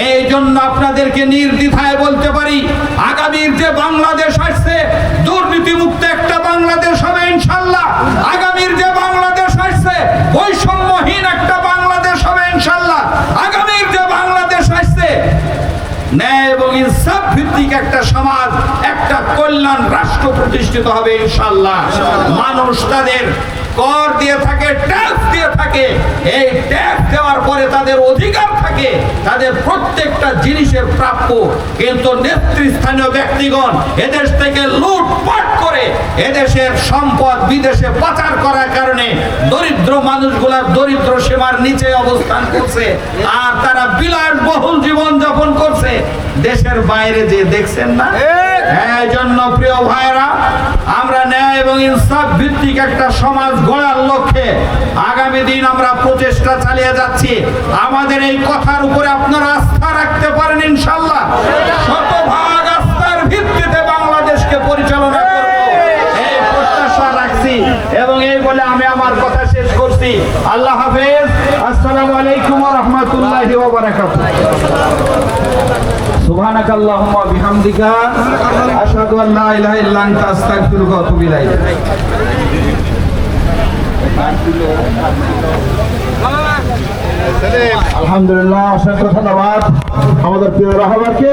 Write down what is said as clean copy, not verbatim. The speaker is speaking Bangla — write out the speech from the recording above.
এই জন্য আপনাদেরকে নির্দ্বিধায় বলতে পারি, আগামীর যে বাংলাদেশ আসছে দুর্নীতিমুক্ত একটা বাংলাদেশ হবে ইনশাআল্লাহ। আগামীর যে বাংলাদেশ আসছে বৈষম্যহীন একটা বাংলাদেশ হবে ইনশাআল্লাহ। আগামীর যে বাংলাদেশ আসছে ন্যায় এবং ইনসাফ ভিত্তিক একটা সমাজ, একটা কল্যাণ রাষ্ট্র প্রতিষ্ঠিত হবে ইনশাআল্লাহ। মানুষ তাদের কর দিয়ে থাকে, ট্যাক্স দিয়ে থাকে, এই ট্যাক্স দেওয়ার পরে তাদের অধিকার থাকে, তাদের প্রত্যেকটা জিনিসের প্রাপ্য। কিন্তু নেতৃস্থানীয় ব্যক্তিগণ এদেশ থেকে লুটপাট করে এদেশের সম্পদ বিদেশে পাচার করার কারণে দরিদ্র মানুষগুলা দরিদ্র সীমার নিচে অবস্থান করছে, আর তারা বিলাসবহুল জীবন যাপন করছে। দেশের বাইরে যে দেখছেন না, এই জন্য প্রিয় ভাইরা, আমরা ন্যায় এবং ইনসাফ ভিত্তিক একটা সমাজ গড়ার লক্ষ্যে আগামী দিন আমরা প্রচেষ্টা চালিয়ে যাচ্ছি। আমাদের এই কথার উপরে আপনারা আস্থা রাখতে পারেন ইনশাআল্লাহ। শতভাগ আস্থার ভিত্তিতে বাংলাদেশকে পরিচালনা করব এই প্রত্যাশা রাখছি, এবং এই বলে আমি আমার কথা শেষ করছি। আল্লাহ হাফেজ। আসসালামু আলাইকুম ওয়া রাহমাতুল্লাহি ওয়া বারাকাতুহু। সুবহানাকা আল্লাহুম্মা ওয়া বিহামদিকা আশহাদু আন লা ইলাহা ইল্লা আনতা আস্তাগফিরুকা ওয়া আতুবু ইলাইক। আলহামদুলিল্লাহ, অসংখ্য ধন্যবাদ আমাদের প্রিয় রাহবারকে।